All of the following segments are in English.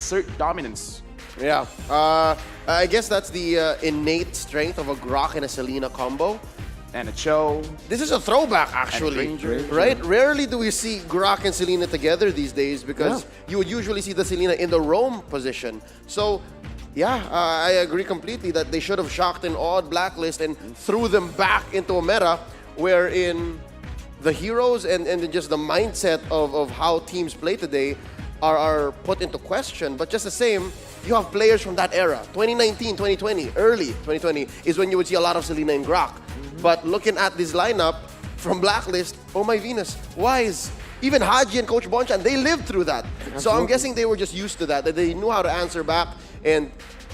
assert dominance. Yeah, I guess that's the innate strength of a Grok and a Selena combo. And a Cho. This is a throwback, actually, right? Rarely do we see Grok and Selena together these days because you would usually see the Selena in the roam position. So, yeah, I agree completely that they should have shocked and awed Blacklist and threw them back into a meta wherein the heroes and just the mindset of how teams play today are put into question. But just the same, you have players from that era. 2019, 2020, early 2020 is when you would see a lot of Selena and Grok. But looking at this lineup from Blacklist, oh my Venus, Wise, even Haji and Coach Bonchan, they lived through that. Absolutely. So I'm guessing they were just used to that they knew how to answer back, and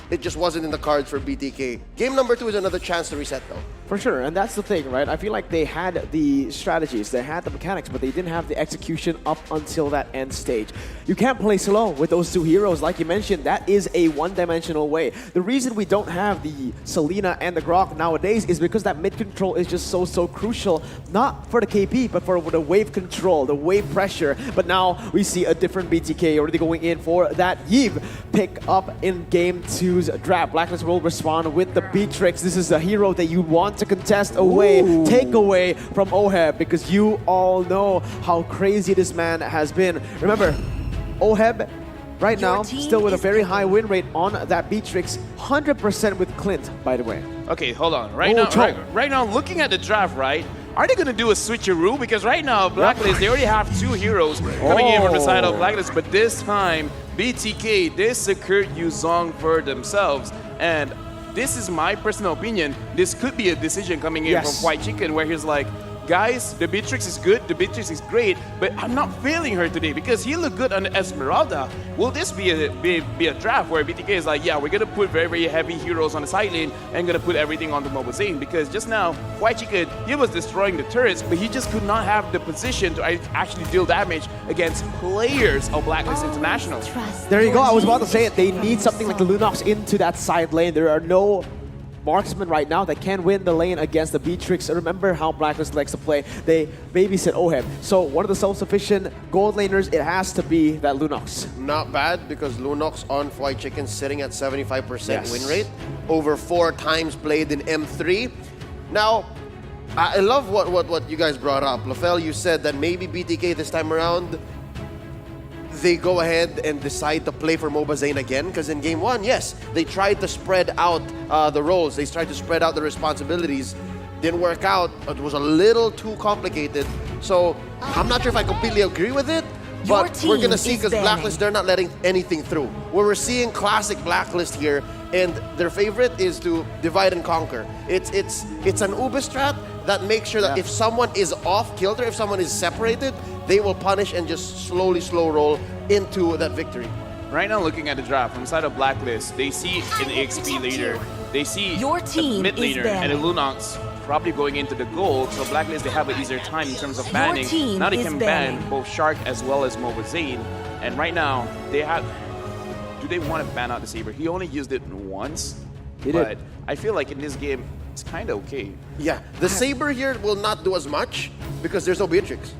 it just wasn't in the cards for BTK. Game number 2 is another chance to reset though. For sure, and that's the thing, right? I feel like they had the strategies, they had the mechanics, but they didn't have the execution up until that end stage. You can't play slow with those two heroes, like you mentioned. That is a one-dimensional way. The reason we don't have the Selena and the Grok nowadays is because that mid control is just so crucial, not for the KP, but for the wave control, the wave pressure. But now we see a different BTK already going in for that Yves pick up in Game 2's draft. Blacklist will respond with the Beatrix. This is the hero that you want to contest away, take away from Oheb, because you all know how crazy this man has been. Remember, Oheb right now still with a very high win rate on that Beatrix, 100% with Clint, by the way. Okay, hold on. Right now, looking at the draft, right? Are they going to do a switcheroo? Because right now, Blacklist, they already have 2 heroes coming in from the side of Blacklist, but this time, BTK, they secured Yuzong for themselves. And this is my personal opinion. This could be a decision coming in from White Chicken where he's like, guys, the Beatrix is good, the Beatrix is great, but I'm not feeling her today because he looked good on the Esmeralda. Will this be a draft where BTK is like, yeah, we're going to put very heavy heroes on the side lane and going to put everything on the Mobile Zane? Because just now, White Chicken, he was destroying the turrets, but he just could not have the position to actually deal damage against players of Blacklist International. There you go. I was about to say it. They need something like the Lunox into that side lane. There are no marksman right now that can win the lane against the Beatrix. Remember how Blacklist likes to play. They babysit Oheb. So one of the self-sufficient gold laners, it has to be that Lunox. Not bad, because Lunox on White Chicken sitting at 75% win rate, over 4 times played in M3. Now, I love what you guys brought up. Lafel, you said that maybe BTK this time around, they go ahead and decide to play for Mobile Zane again, because in Game 1, yes, they tried to spread out the roles. They tried to spread out the responsibilities. Didn't work out. It was a little too complicated. So I'm not sure if I completely agree with it, but we're going to see, because Blacklist, they're not letting anything through. Where we're seeing classic Blacklist here, and their favorite is to divide and conquer. It's an Ube strat that makes sure that if someone is off kilter, if someone is separated, they will punish and just slowly slow roll into that victory. Right now, looking at the draft from the side of Blacklist, they see an EXP laner, they see a mid laner, and a Lunox probably going into the gold. So Blacklist, they have an easier time in terms of banning. Now they can ban both Shark as well as Mobile Zane. And right now, they have... Do they want to ban out the Saber? He only used it once, but I feel like in this game, it's kind of okay. Yeah, the Saber here will not do as much because there's no Beatrix.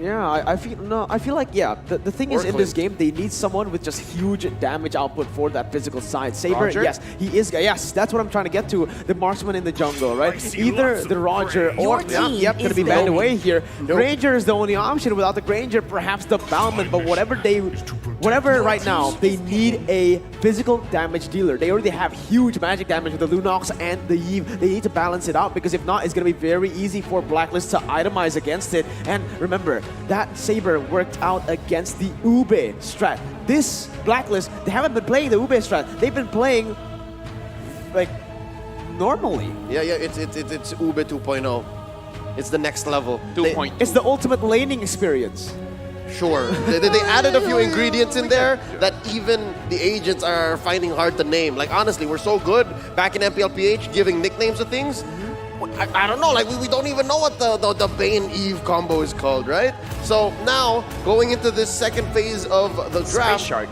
Yeah, I feel like, the thing is, in this game, they need someone with just huge damage output for that physical side. Saber, Roger? yes, he is, that's what I'm trying to get to, the marksman in the jungle, right? Either the Roger or, gonna be banned away here. Granger is the only option. Without the Granger, perhaps the Bauman, but whatever right now, they need a physical damage dealer. They already have huge magic damage with the Lunox and the Yves. They need to balance it out, because if not, it's gonna be very easy for Blacklist to itemize against it. And remember, that Saber worked out against the Ube strat. This Blacklist, they haven't been playing the Ube strat. They've been playing like normally. Yeah, it's Ube 2.0. It's the next level. 2.0. It's the ultimate laning experience. Sure. They added a few ingredients in there that even the agents are finding hard to name. Like, honestly, we're so good back in MPLPH giving nicknames to things. I don't know, like we don't even know what the Bane Eve combo is called, right? So now, going into this second phase of the draft. Space Shark.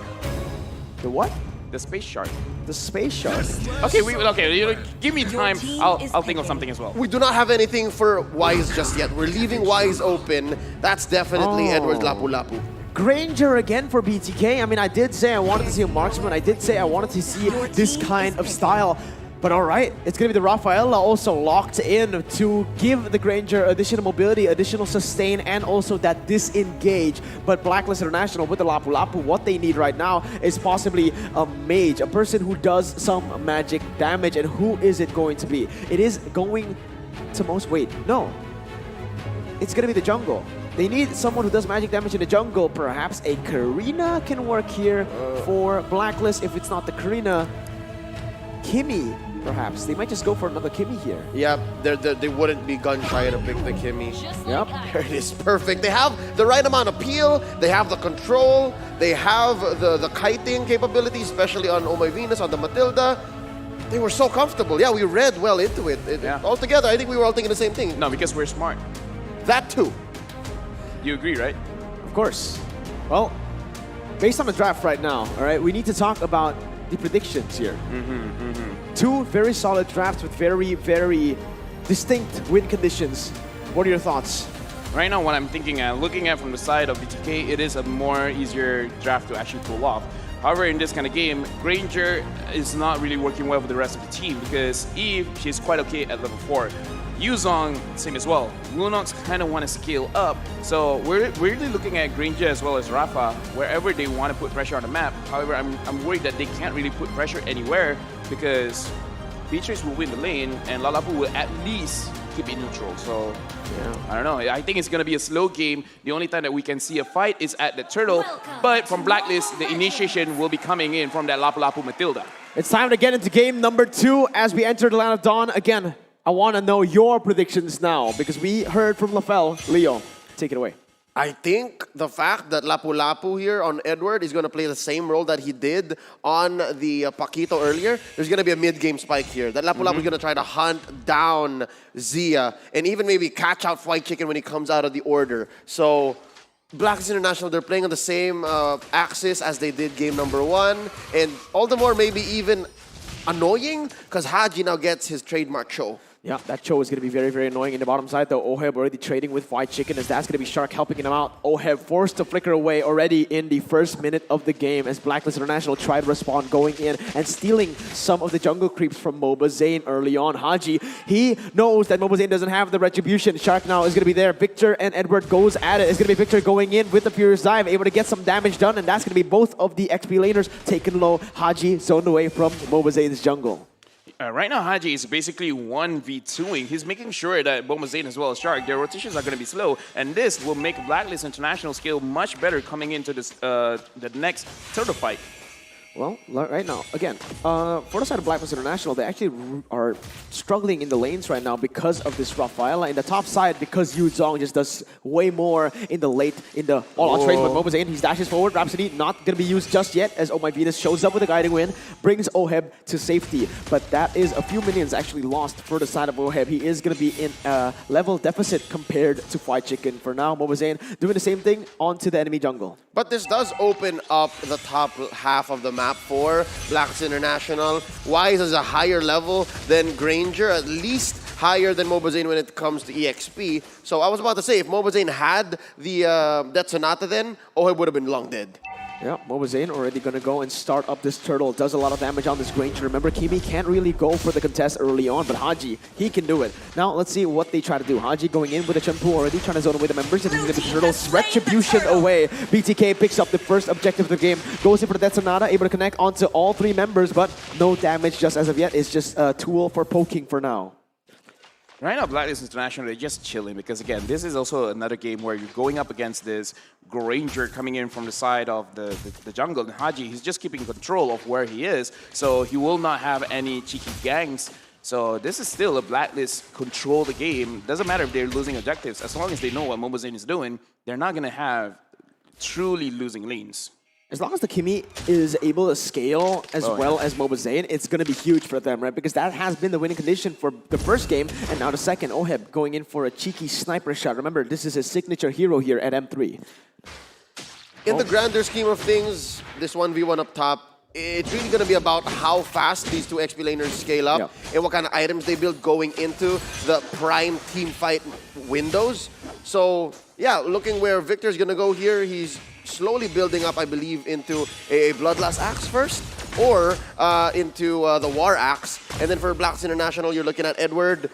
The what? The Space Shark. The Space Shark. Okay, give me time. I'll think of something as well. We do not have anything for Wise just yet. We're leaving Wise open. That's definitely Edward Lapu Lapu. Granger again for BTK. I mean, I did say I wanted to see a marksman. I did say I wanted to see this kind of style. But all right, it's going to be the Rafaela also locked in to give the Granger additional mobility, additional sustain, and also that disengage. But BLACKLIST International with the Lapu Lapu, what they need right now is possibly a mage, a person who does some magic damage. And who is it going to be? It is going to most... Wait, no. It's going to be the jungle. They need someone who does magic damage in the jungle. Perhaps a Karina can work here for BLACKLIST. If it's not the Karina, Kimmy. Perhaps. They might just go for another Kimmy here. Yeah, they wouldn't be gun-shy to pick the Kimmy. Yep. There it is, perfect. They have the right amount of peel, they have the control, they have the kiting capability, especially on Oh My Venus, on the Matilda. They were so comfortable. Yeah, we read well into it. Altogether, I think we were all thinking the same thing. No, because we're smart. That too. You agree, right? Of course. Well, based on the draft right now, all right, we need to talk about the predictions here. Two very solid drafts with very, very distinct win conditions. What are your thoughts? Right now, what I'm thinking, looking at from the side of BTK, it is a more easier draft to actually pull off. However, in this kind of game, Granger is not really working well with the rest of the team because Eve, she's quite okay at level 4. Yuzong, same as well. Lunox kind of want to scale up. So we're really looking at Granger as well as Rafa, wherever they want to put pressure on the map. However, I'm worried that they can't really put pressure anywhere because Beatrice will win the lane and Lalapu will at least keep it neutral. So I don't know. I think it's going to be a slow game. The only time that we can see a fight is at the turtle. But from BLACKLIST, the initiation will be coming in from that Lapu Lapu Matilda. It's time to get into game number 2 as we enter the Land of Dawn. Again, I want to know your predictions now because we heard from Lafel. Leo, take it away. I think the fact that Lapu Lapu here on Edward is going to play the same role that he did on the Paquito earlier, there's going to be a mid-game spike here. That Lapu Lapu is going to try to hunt down Zia and even maybe catch out White Chicken when he comes out of the order. So BLACKLIST International, they're playing on the same axis as they did game number 1. And all the more maybe even annoying because Haji now gets his trademark show. Yeah, that show is going to be very, very annoying. In the bottom side, though, Oheb already trading with White Chicken as that's going to be Shark helping him out. Oheb forced to flicker away already in the first minute of the game as BLACKLIST International tried to respond, going in and stealing some of the jungle creeps from Mobazane early on. Haji, he knows that Mobazane doesn't have the retribution. Shark now is going to be there. Victor and Edward goes at it. It's going to be Victor going in with the Furious Dive, able to get some damage done, and that's going to be both of the XP laners taken low. Haji zoned away from Mobazane's jungle. Right now, Haji is basically 1v2ing. He's making sure that Bomazane as well as Shark, their rotations are going to be slow, and this will make BLACKLIST International scale much better coming into this the next turtle fight. Well, right now, again, for the side of BLACKLIST International, they actually are struggling in the lanes right now because of this Rafaela. In the top side, because Yu Zong just does way more in the late, in the all-out trade. But Mobazane, he dashes forward. Rhapsody not going to be used just yet as Oh My Venus shows up with a guiding wind, brings Oheb to safety. But that is a few minions actually lost for the side of Oheb. He is going to be in a level deficit compared to Fried Chicken. For now, Mobazane doing the same thing onto the enemy jungle. But this does open up the top half of the map for BLACKLIST International. Wise is a higher level than Granger, at least higher than Mobazane when it comes to EXP. So I was about to say, if Mobazane had the that Sonata then, Oheb would have been long dead. Yeah, Mobazane already going to go and start up this turtle. Does a lot of damage on this Granger. Remember, Kimi can't really go for the contest early on, but Haji, he can do it. Now, let's see what they try to do. Haji going in with a Champu already, trying to zone away the members, and he's going to be turtles. Retribution away. BTK picks up the first objective of the game, goes in for the Death Sonata, able to connect onto all 3 members, but no damage just as of yet. It's just a tool for poking for now. Right now, BLACKLIST International, they're just chilling because, again, this is also another game where you're going up against this Granger coming in from the side of the jungle. And Haji, he's just keeping control of where he is, so he will not have any cheeky gangs. So this is still a BLACKLIST control the game. Doesn't matter if they're losing objectives. As long as they know what Mobazane is doing, they're not going to have truly losing lanes. As long as the Kimi is able to scale as well as Mobazane, it's going to be huge for them, right? Because that has been the winning condition for the first game, and now the second. Oheb going in for a cheeky sniper shot. Remember, this is his signature hero here at M3. In the grander scheme of things, this 1v1 up top, it's really going to be about how fast these 2 XP laners scale up and what kind of items they build going into the prime team fight windows. So, yeah, looking where Victor's going to go here, he's slowly building up, I believe, into a Bloodlust Axe first, or into the War Axe. And then for Blacklist International, you're looking at Edward.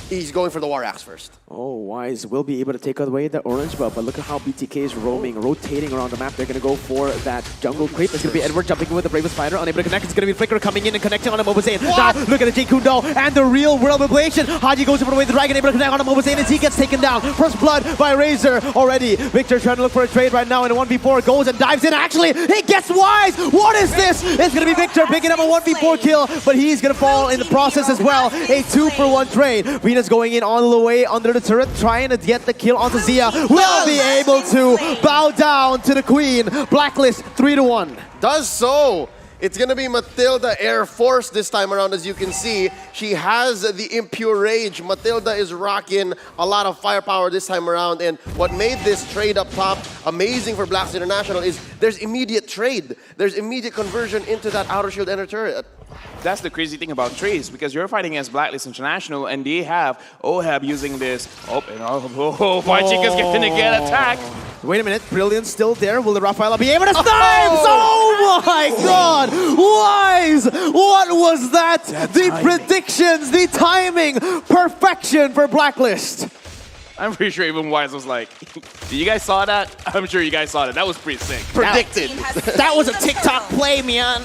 He's going for the War Axe first. Oh, Wise will be able to take away the orange buff, but look at how BTK is roaming, rotating around the map. They're going to go for that jungle creep. It's going to be Edward jumping in with the Bravest Fighter, unable to connect. It's going to be Flicker coming in and connecting on a Mobazane. Now, look at the Jake Kundo and the real world ablation. Haji goes over the way the Dragon, able to connect on a Mobazane as he gets taken down. First blood by Razor already. Victor trying to look for a trade right now in a 1v4, goes and dives in. Actually, he gets Wise. What is this? It's going to be Victor picking up a 1v4 kill, but he's going to fall in the process as well. A 2-for-1 trade. Venus going in all the way under the turret, trying to get the kill onto Zia. Will be able to bow down to the Queen. Blacklist 3-1. Does so. It's going to be Matilda Air Force this time around, as you can see. She has the Impure Rage. Matilda is rocking a lot of firepower this time around. And what made this trade up top amazing for Blacklist International is there's immediate trade. There's immediate conversion into that Outer Shield Ender turret. That's the crazy thing about trades, because you're fighting against Blacklist International, and they have OHAB using this. White Chicken's going to get attacked. Wait a minute, Brilliant's still there. Will the Rafaela be able to snipe? Oh my god! Wise! What was that? The predictions, the timing, perfection for Blacklist. I'm pretty sure even Wise was like, you guys saw that? I'm sure you guys saw that. That was pretty sick. Predicted. That was a TikTok play, man.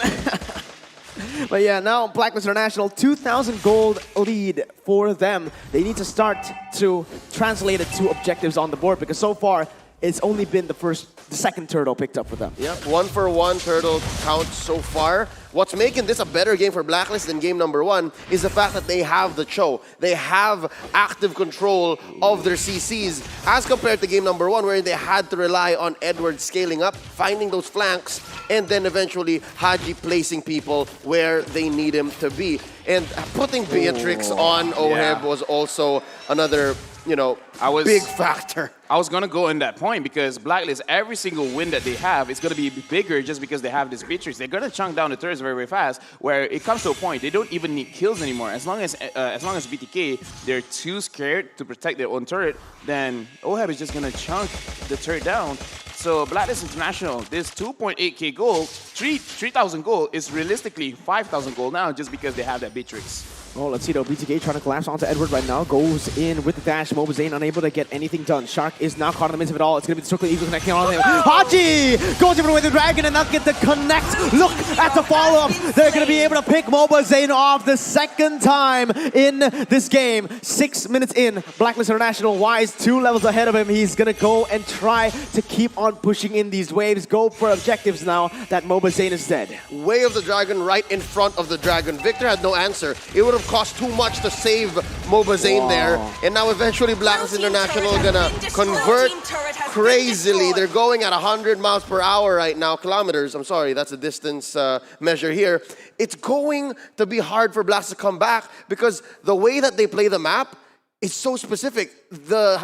But yeah, now Blacklist International, 2,000 gold lead for them. They need to start to translate it to objectives on the board, because so far, it's only been the second turtle picked up for them. Yep, 1-for-1 turtle count so far. What's making this a better game for Blacklist than game number 1 is the fact that they have the Cho. They have active control of their CCs as compared to game number 1, where they had to rely on Edward scaling up, finding those flanks, and then eventually Haji placing people where they need him to be. And putting Beatrix on OHEB was also another, big factor. I was going to go in that point, because Blacklist, every single win that they have is going to be bigger just because they have this Beatrix. They're going to chunk down the turrets very, very fast, where it comes to a point they don't even need kills anymore. As long as BTK, they're too scared to protect their own turret, then OHEB is just going to chunk the turret down. So Blacklist International, this 2.8k gold, 3,000 gold is realistically 5,000 gold now, just because they have that Beatrix. Oh, let's see though. BTK trying to collapse onto Edward right now. Goes in with the dash. Mobazane unable to get anything done. Shark is now caught in the midst of it all. It's going to be the Circle Eagle connecting on him. Haji goes in with the Dragon and not get the connect. Look at the follow-up. They're going to be able to pick Mobazane off the second time in this game. 6 minutes in. Blacklist International, Wise 2 levels ahead of him. He's going to go and try to keep on pushing in these waves. Go for objectives now that Mobazane is dead. Way of the Dragon right in front of the Dragon. Victor had no answer. It would have cost too much to save Mobazane there. And now eventually Blacklist International gonna convert crazily. They're going at 100 miles per hour right now. Kilometers, I'm sorry, that's a distance measure here. It's going to be hard for Blacklist to come back, because the way that they play the map is so specific. The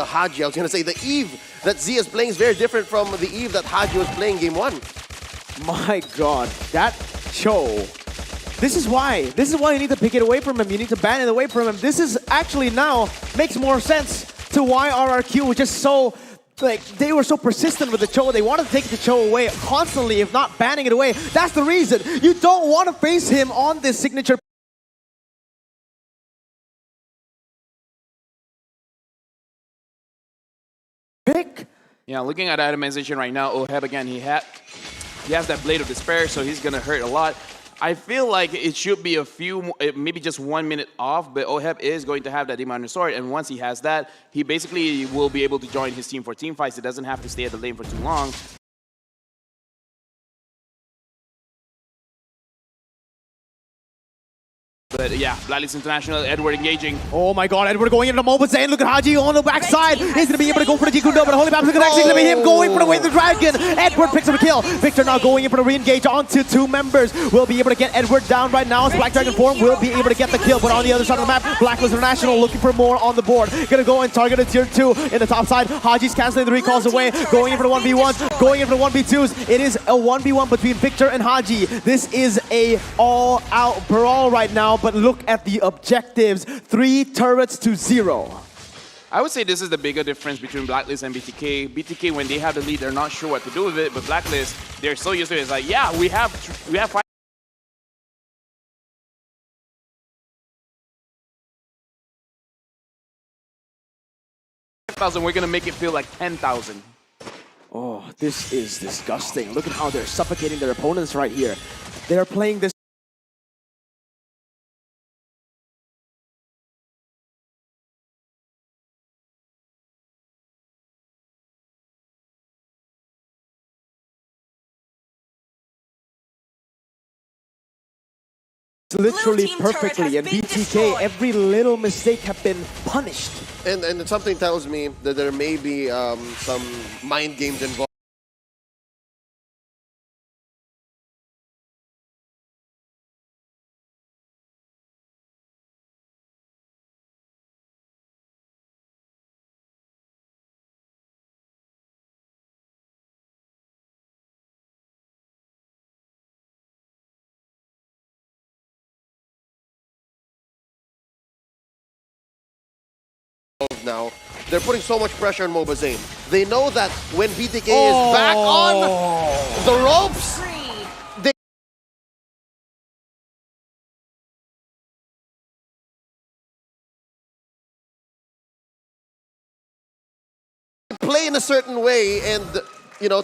Haji, I was gonna say, the Eve that Z is playing is very different from the Eve that Haji was playing game 1. My god, that Cho. This is why you need to pick it away from him. You need to ban it away from him. This is actually now makes more sense to why RRQ was just so, they were so persistent with the Cho. They wanted to take the Cho away constantly, if not banning it away. That's the reason. You don't want to face him on this signature pick. Yeah, looking at itemization right now, OHEB again, he has that Blade of Despair, so he's going to hurt a lot. I feel like it should be a few, maybe just 1 minute off, but OHEB is going to have that Demon Sword, and once he has that, he basically will be able to join his team for team fights. He doesn't have to stay at the lane for too long. But yeah, Blacklist International, Edward engaging. Oh my god, Edward going into Mobazane. Look at Haji on the backside. He's going to be able to go for the Jikundo, but Holy Babs is going to be him going for the way of the Dragon. Edward picks up a kill. Victor now going in for the re-engage onto 2 members. Will be able to get Edward down right now. As Black Dragon form will be able to get the kill, but on the other side of the map, Blacklist International looking for more on the board. Going to go and target a tier 2 in the top side. Haji's canceling the recalls away. Going in for the 1v1s. Going in for the 1v2s. It is a 1v1 between Victor and Haji. This is a all-out brawl right now, but look at the objectives. 3 turrets to 0. I would say this is the bigger difference between Blacklist and BTK. BTK, when they have the lead, they're not sure what to do with it, but Blacklist, they're so used to it. It's like, yeah, we have 5,000, we're gonna make it feel like 10,000. Oh, this is disgusting. Look at how they're suffocating their opponents right here. They're playing this. Literally perfectly, and BTK, every little mistake have been punished. And something tells me that there may be some mind games involved. Now they're putting so much pressure on Mobazane. They know that when BTK is back on the ropes, they play in a certain way, and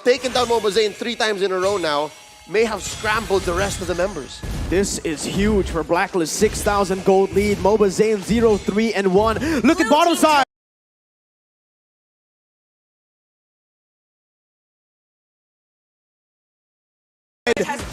taking down Mobazane 3 times in a row now may have scrambled the rest of the members. This is huge for Blacklist. 6,000 gold lead. Mobazane 0-3-1. Look at bottom side.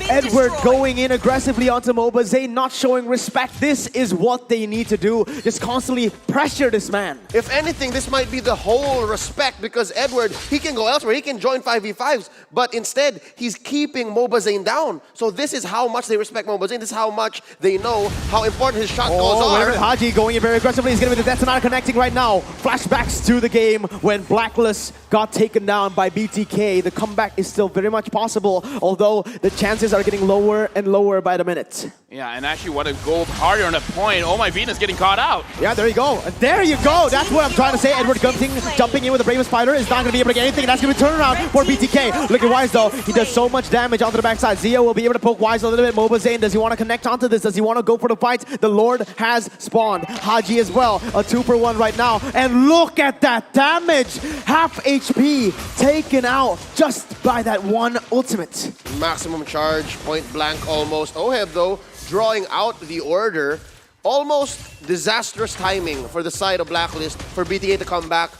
Edward going in aggressively onto Mobazane, not showing respect. This is what they need to do. Just constantly pressure this man. If anything, this might be the whole respect, because Edward, he can go elsewhere. He can join 5v5s, but instead, he's keeping Mobazane down. So this is how much they respect Mobazane. This is how much they know how important his shot calls are. Haji going in very aggressively. He's going to be the detonator connecting right now. Flashbacks to the game when Blacklist got taken down by BTK. The comeback is still very much possible, although the chances are getting lower and lower by the minute. Yeah, and actually what a gold harder on the point. Oh my Venus getting caught out. Yeah, there you go. There you go. That's what I'm trying to say. Edward jumping in with the Bravest Spider is not going to be able to get anything. That's going to be turnaround for BTK. Look at Wise though. He does so much damage onto the backside. Zio will be able to poke Wise a little bit. Mobazane, does he want to connect onto this? Does he want to go for the fight? The Lord has spawned. Haji as well. A 2-for-1 right now. And look at that damage. Half HP taken out just by that one ultimate. Maximum charge, point blank almost. Oheb though, drawing out the order. Almost disastrous timing for the side of Blacklist for BTK to come back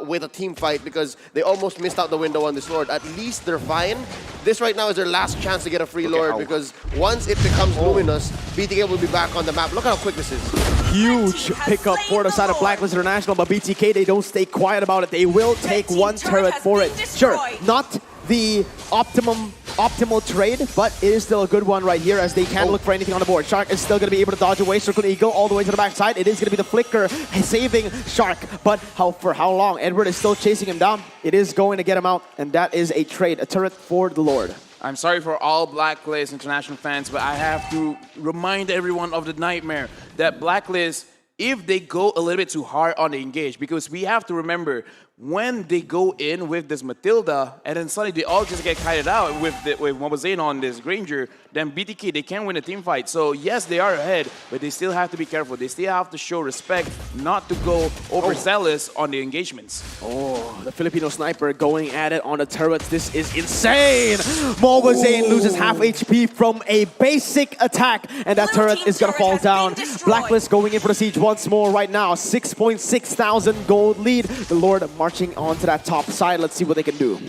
with a team fight, because they almost missed out the window on this Lord. At least they're fine. This right now is their last chance to get a free Lord, because once it becomes luminous, BTK will be back on the map. Look how quick this is. Huge pickup for the side of Blacklist International, but BTK, they don't stay quiet about it. They will take one turret for it. Sure, not the optimal trade, but it is still a good one right here, as they can't look for anything on the board. Shark is still going to be able to dodge away. Circle Eagle all the way to the backside. It is going to be the flicker saving Shark, but for how long? Edward is still chasing him down. It is going to get him out, and that is a trade, a turret for the Lord. I'm sorry for all Blacklist International fans, but I have to remind everyone of the nightmare that Blacklist, if they go a little bit too hard on the engage, because we have to remember, when they go in with this Matilda, and then suddenly they all just get kited out with Mobazane on this Granger, then BTK, they can't win a team fight. So yes, they are ahead, but they still have to be careful. They still have to show respect, not to go overzealous on the engagements. Oh, the Filipino sniper going at it on the turrets. This is insane. Mobazane loses half HP from a basic attack, and that turret is going to fall down. Blacklist going in for the siege once more right now. 6.6 thousand gold lead. The Lord marching onto that top side. Let's see what they can do.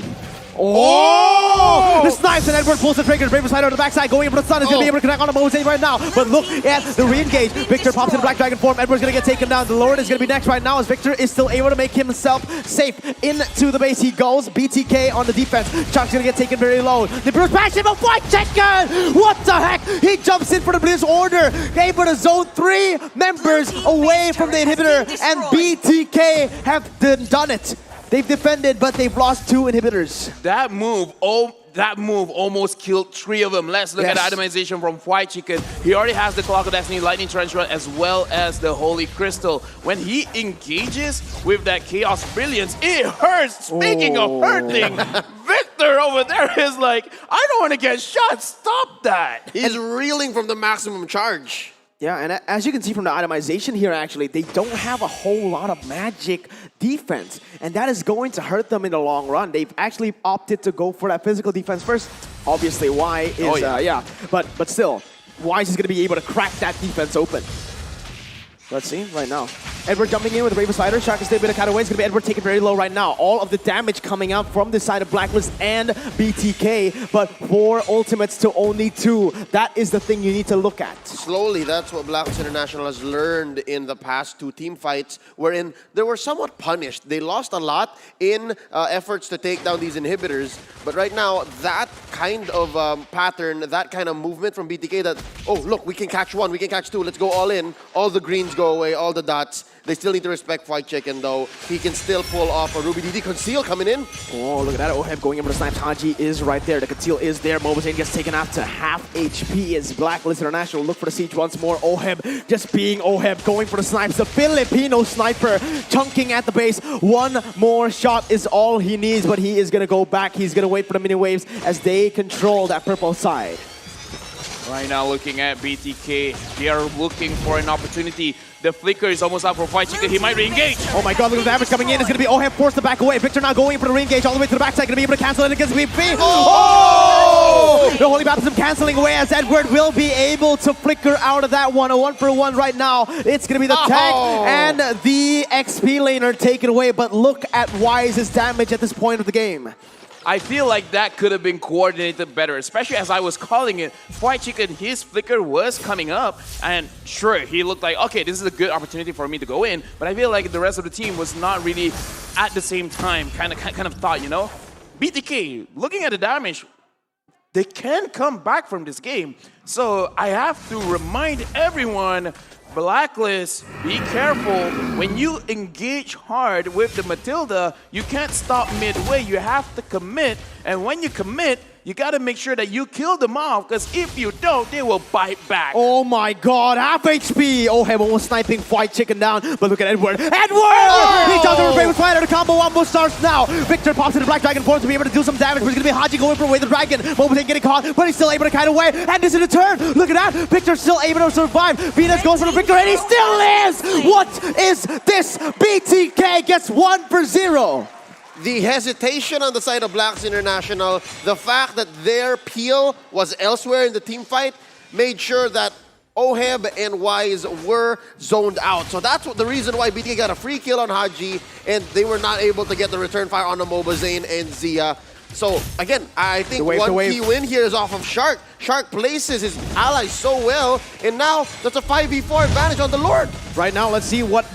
Oh! The snipes, and Edward pulls the trigger. Bravest Spider on the backside, going in for the stun. Is going to be able to connect on the Mobazane right now. But look at the re-engage. Victor pops in Black Dragon form. Edward's going to get taken down. The Lord is going to be next right now, as Victor is still able to make himself safe. Into the base he goes. BTK on the defense. Chuck's going to get taken very low. The Bruce passion of White Chicken! What the heck? He jumps in for the Blitz order. Able to zone 3 members away from the inhibitor. And BTK have done it. They've defended, but they've lost 2 inhibitors. That move, oh, that move almost killed 3 of them. Let's look at itemization from White Chicken. He already has the Clock of Destiny, Lightning Tarantula, as well as the Holy Crystal. When he engages with that Chaos Brilliance, it hurts. Speaking of hurting, Victor over there is like, I don't want to get shot. Stop that. He's reeling from the maximum charge. Yeah, and as you can see from the itemization here, actually, they don't have a whole lot of magic defense, and that is going to hurt them in the long run. They've actually opted to go for that physical defense first. Obviously, Y is, but still, Wise is going to be able to crack that defense open. Let's see right now. Edward jumping in with the Raven Slider. Shark is still a bit of kind of way. It's going to be Edward taking very low right now. All of the damage coming out from this side of Blacklist and BTK, but 4 ultimates to only 2. That is the thing you need to look at. Slowly, that's what Blacklist International has learned in the past 2 team fights, wherein they were somewhat punished. They lost a lot in efforts to take down these inhibitors, but right now, that kind of pattern, that kind of movement from BTK that, oh, look, we can catch 1, we can catch 2, let's go all in. All the greens go away, all the dots. They still need to respect White Chicken, though. He can still pull off a Ruby DD. Conceal coming in. Oh, look at that. Oheb going in with the snipes. Haji is right there. The Conceal is there. Mobazane gets taken out to half HP as Blacklist International look for the siege once more. Oheb just being Oheb, going for the snipes. The Filipino sniper chunking at the base. 1 more shot is all he needs, but he is going to go back. He's going to wait for the mini waves as they control that purple side. Right now, looking at BTK, they are looking for an opportunity. The flicker is almost out for White Chicken. He might re-engage. Oh my god, look at the damage coming in. It's going to be Oheb forced to back away. Victor now going for the re-engage all the way to the backside. Going to be able to cancel it against BP. Oh! The Holy Baptism canceling away as Edward will be able to flicker out of that one. A 1-for-1 right now. It's going to be the tag and the XP laner taken away. But look at Wise's damage at this point of the game. I feel like that could have been coordinated better, especially as I was calling it. White Chicken, his flicker was coming up, and sure, he looked like, okay, this is a good opportunity for me to go in, but I feel like the rest of the team was not really at the same time, kind of thought, you know? BTK, looking at the damage, they can come back from this game. So I have to remind everyone, Blacklist, be careful. When you engage hard with the Matilda, you can't stop midway. You have to commit. And when you commit, you got to make sure that you kill them off, because if you don't, they will bite back. Oh my god, half HP! Oheb almost sniping White Chicken down, but look at Edward. Edward! He does it with Raven Slider. The combo wombo starts now. Victor pops into Black Dragon form to be able to do some damage, but it's going to be Haji going for away the dragon. Mobazane getting caught, but he's still able to kite away, and this is the turn. Look at that. Victor's still able to survive. Venus goes for the Victor, and he still lives! What is this? BTK gets 1 for 0. The hesitation on the side of Blacks International, the fact that their peel was elsewhere in the team fight, made sure that Oheb and Wise were zoned out. So that's the reason why BTK got a free kill on Haji, and they were not able to get the return fire on the Mobazane and Zia. So again, I think one key win here is off of Shark. Shark places his allies so well, and now that's a 5v4 advantage on the Lord. Right now, let's see what's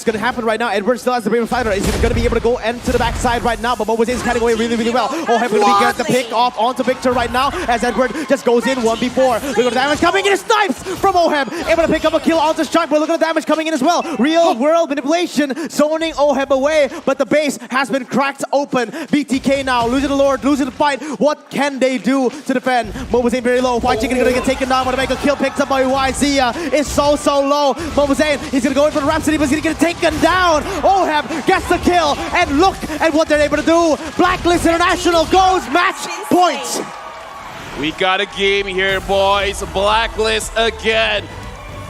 going to happen right now. Edward still has the Raven Fighter. Is he going to be able to go into the backside right now? But Mobazane is cutting away really, really well. Oheb going to get the pick off onto Victor right now as Edward just goes in 1v4. Look at the damage coming in. It snipes from Oheb. Able to pick up a kill onto Shark, but look at the damage coming in as well. Real world manipulation zoning Oheb away, but the base has been cracked open. BTK now losing the Lord, losing the fight. What can they do to defend? Mobazane very low. White Chicken going to get taken down. Want to make a kill picked up by YZ. Is so low. Mobazane, he's going to go in for the Rhapsody, but he's going to get taken down. Oheb gets the kill, and look at what they're able to do. Blacklist International goes match points. We got a game here, boys. Blacklist again.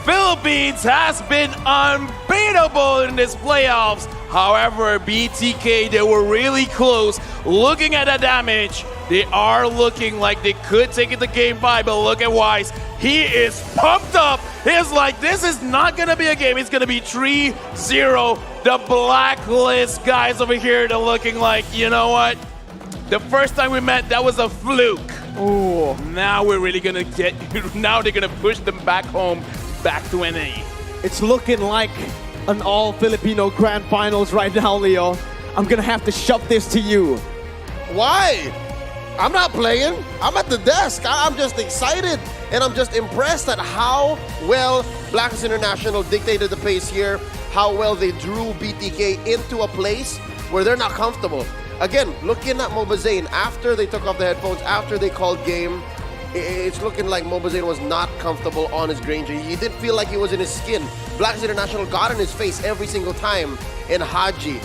Philippines has been unbeatable in this playoffs. However, BTK, they were really close. Looking at the damage, they are looking like they could take it to game 5, but look at Wise. He is pumped up. He's like, this is not going to be a game. It's going to be 3-0. The Blacklist guys over here, they're looking like, you know what? The first time we met, that was a fluke. Ooh. Now we're really going to get, now they're going to push them back home, back to NA. It's looking like an all-Filipino Grand Finals right now, Leo. I'm going to have to shove this to you. Why? I'm not playing. I'm at the desk. I'm just excited, and I'm just impressed at how well Blacklist International dictated the pace here, how well they drew BTK into a place where they're not comfortable. again, looking at Mobazane, after they took off the headphones, after they called game, it's looking like Mobazane was not comfortable on his Granger. He didn't feel like he was in his skin. BLACKLIST International got in his face every single time. And Haji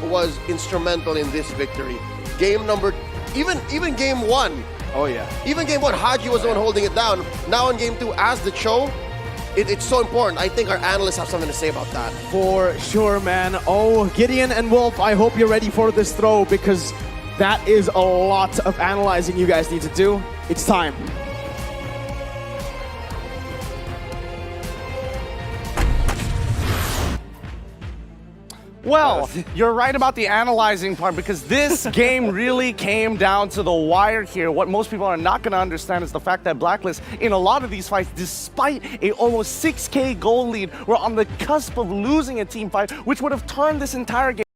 was instrumental in this victory. Even game 1. Oh yeah. Even game 1, Haji was the one holding it down. Now in game 2, as the Cho, it's so important. I think our analysts have something to say about that. For sure, man. Oh, Gideon and Wolf, I hope you're ready for this throw because that is a lot of analyzing you guys need to do. It's time. Well, you're right about the analyzing part because this game really came down to the wire here. What most people are not going to understand is the fact that BLACKLIST, in a lot of these fights, despite a almost 6K goal lead, were on the cusp of losing a team fight, which would have turned this entire game